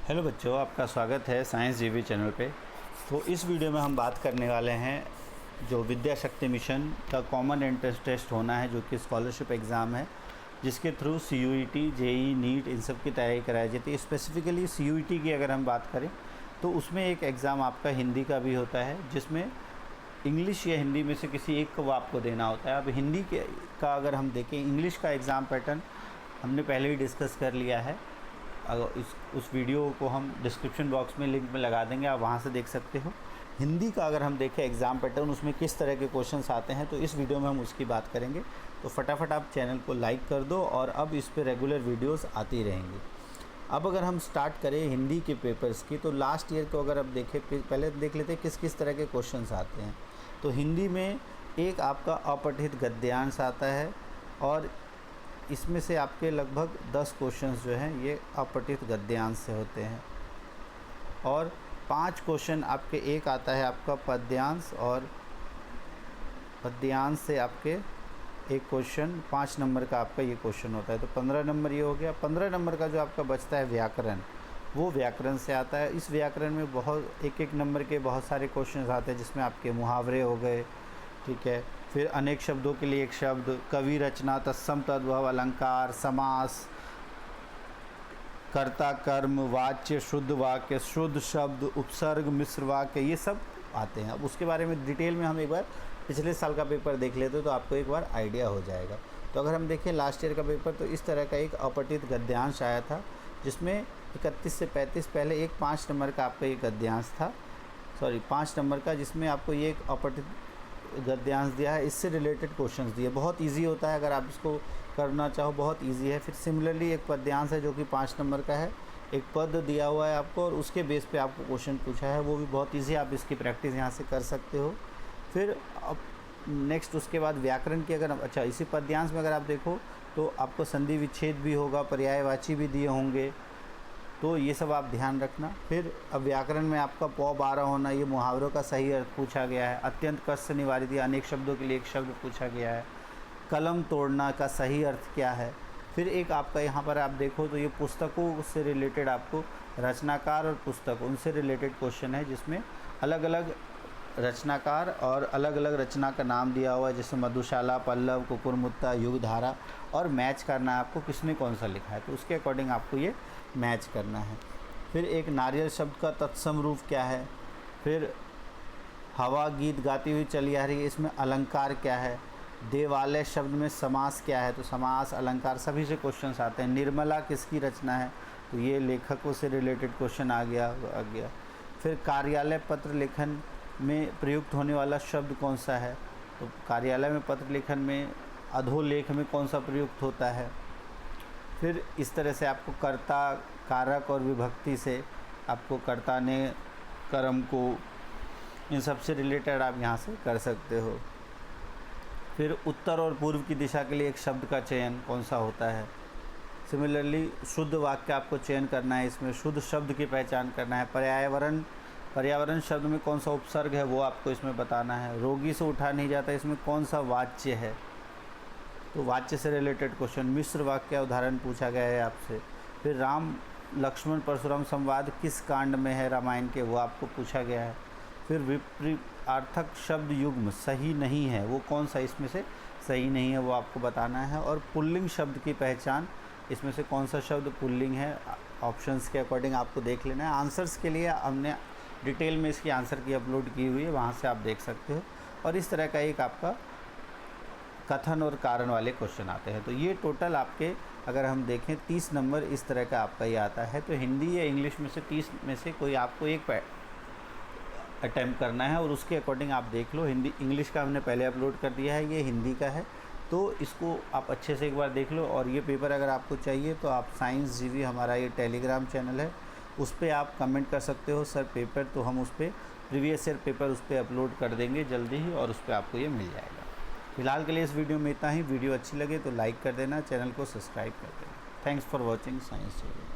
Hello बच्चों, आपका स्वागत है साइंस जीवी चैनल पे। तो इस वीडियो में हम बात करने वाले हैं जो विद्या शक्ति मिशन का कॉमन एंट्रेंस टेस्ट होना है, जो कि स्कॉलरशिप एग्ज़ाम है, जिसके थ्रू CUET, JEE, नीट इन सब की तैयारी कराई जाती है। स्पेसिफ़िकली CUET की अगर हम बात करें तो उसमें एक एग्ज़ाम आपका हिंदी का भी होता है, जिसमें इंग्लिश या हिंदी में से किसी एक को आपको देना होता है। अब हिंदी का अगर हम देखें, इंग्लिश का एग्ज़ाम पैटर्न हमने पहले ही डिस्कस कर लिया है। अगर उस वीडियो को हम डिस्क्रिप्शन बॉक्स में लिंक में लगा देंगे, आप वहाँ से देख सकते हो। हिंदी का अगर हम देखें एग्ज़ाम पैटर्न, उसमें किस तरह के क्वेश्चंस आते हैं, तो इस वीडियो में हम उसकी बात करेंगे। तो फटाफट आप चैनल को लाइक कर दो, और अब इस पे रेगुलर वीडियोस आती रहेंगी। अब अगर हम स्टार्ट करें हिंदी के पेपर्स की, तो लास्ट ईयर को अगर आप देखें, पहले देख लेते हैं किस किस तरह के क्वेश्चन आते हैं। तो हिंदी में एक आपका अपठित गद्यांश आता है, और इसमें से आपके लगभग 10 क्वेश्चंस जो हैं ये अपठित गद्यांश से होते हैं, और 5 क्वेश्चन आपके, एक आता है आपका पद्यांश, और पद्यांश से आपके एक क्वेश्चन 5 नंबर का आपका ये क्वेश्चन होता है। तो 15 नंबर ये हो गया। 15 नंबर का जो आपका बचता है व्याकरण, वो व्याकरण से आता है। इस व्याकरण में बहुत एक नंबर के बहुत सारे क्वेश्चन आते हैं, जिसमें आपके मुहावरे हो गए, ठीक है, फिर अनेक शब्दों के लिए एक शब्द, कवि रचना, तत्सम तद्भव, अलंकार, समास, कर्ता कर्म, वाच्य, शुद्ध वाक्य, शुद्ध शब्द, उपसर्ग, मिश्र वाक्य, ये सब आते हैं। अब उसके बारे में डिटेल में हम एक बार पिछले साल का पेपर देख लेते तो आपको एक बार आइडिया हो जाएगा। तो अगर हम देखें लास्ट ईयर का पेपर, तो इस तरह का एक अपठित गद्यांश आया था, जिसमें 31 से 35 पहले एक 5 नंबर का आपका ये गद्यांश था, 5 नंबर का, जिसमें आपको ये एक अपठित गद्यांश दिया है। इससे रिलेटेड क्वेश्चंस दिए, बहुत इजी होता है, अगर आप इसको करना चाहो बहुत इजी है। फिर सिमिलरली एक पद्यांश है जो कि 5 नंबर का है, एक पद दिया हुआ है आपको, और उसके बेस पे आपको क्वेश्चन पूछा है, वो भी बहुत इजी, आप इसकी प्रैक्टिस यहाँ से कर सकते हो। फिर अब नेक्स्ट उसके बाद व्याकरण की अगर इसी पद्यांश में अगर आप देखो तो आपको संधि विच्छेद भी होगा, पर्यायवाची भी दिए होंगे, तो ये सब आप ध्यान रखना। फिर अब व्याकरण में आपका पौ 12 होना, ये मुहावरों का सही अर्थ पूछा गया है। अत्यंत कष्ट निवारित, अनेक शब्दों के लिए एक शब्द पूछा गया है। कलम तोड़ना का सही अर्थ क्या है। फिर एक आपका यहाँ पर आप देखो तो ये पुस्तकों से रिलेटेड आपको रचनाकार और पुस्तक, उनसे रिलेटेड क्वेश्चन है, जिसमें अलग अलग रचनाकार और अलग अलग रचना का नाम दिया हुआ है, जैसे मधुशाला, पल्लव, कुकुरमुत्ता, युगधारा, और मैच करना है आपको किसने कौन सा लिखा है, तो उसके अकॉर्डिंग आपको ये मैच करना है। फिर एक नारियल शब्द का तत्सम रूप क्या है। फिर हवा गीत गाती हुई चली आ रही है, इसमें अलंकार क्या है। देवालय शब्द में समास क्या है, तो समास, अलंकार, सभी से क्वेश्चंस आते हैं। निर्मला किसकी रचना है, तो ये लेखकों से रिलेटेड क्वेश्चन आ गया। फिर कार्यालय पत्र लेखन में प्रयुक्त होने वाला शब्द कौन सा है, तो कार्यालय में पत्र लेखन में अधोलेख में कौन सा प्रयुक्त होता है। फिर इस तरह से आपको कर्ता, कारक और विभक्ति से आपको कर्ता ने कर्म को, इन सब से रिलेटेड आप यहाँ से कर सकते हो। फिर उत्तर और पूर्व की दिशा के लिए एक शब्द का चयन कौन सा होता है। सिमिलरली शुद्ध वाक्य आपको चयन करना है, इसमें शुद्ध शब्द की पहचान करना है। पर्यावरण शब्द में कौन सा उपसर्ग है वो आपको इसमें बताना है। रोगी से उठा नहीं जाता, इसमें कौन सा वाच्य है, तो वाच्य से रिलेटेड क्वेश्चन। मिश्र वाक्य उदाहरण पूछा गया है आपसे। फिर राम लक्ष्मण परशुराम संवाद किस कांड में है रामायण के, वो आपको पूछा गया है। फिर विपरीतार्थक शब्द युग्म सही नहीं है, वो कौन सा इसमें से सही नहीं है, वो आपको बताना है। और पुल्लिंग शब्द की पहचान, इसमें से कौन सा शब्द पुल्लिंग है, ऑप्शंस के अकॉर्डिंग आपको देख लेना है। आंसर्स के लिए हमने डिटेल में इसकी आंसर की अपलोड की हुई है, वहाँ से आप देख सकते हो। और इस तरह का एक आपका कथन और कारण वाले क्वेश्चन आते हैं। तो ये टोटल आपके अगर हम देखें 30 नंबर इस तरह का आपका ये आता है। तो हिंदी या इंग्लिश में से 30 में से कोई आपको एक अटैम्प्ट करना है, और उसके अकॉर्डिंग आप देख लो। हिंदी इंग्लिश का हमने पहले अपलोड कर दिया है, ये हिंदी का है, तो इसको आप अच्छे से एक बार देख लो। और ये पेपर अगर आपको चाहिए तो आप साइंस जीवी, हमारा ये टेलीग्राम चैनल है, उस पर आप कमेंट कर सकते हो सर पेपर, तो हम उस पर प्रीवियस ईयर पेपर उस पर अपलोड कर देंगे जल्दी ही, और उस पर आपको ये मिल जाएगा। फिलहाल के लिए इस वीडियो में इतना ही। वीडियो अच्छी लगे तो लाइक कर देना, चैनल को सब्सक्राइब कर देना। थैंक्स फॉर वॉचिंग साइंस जीवी।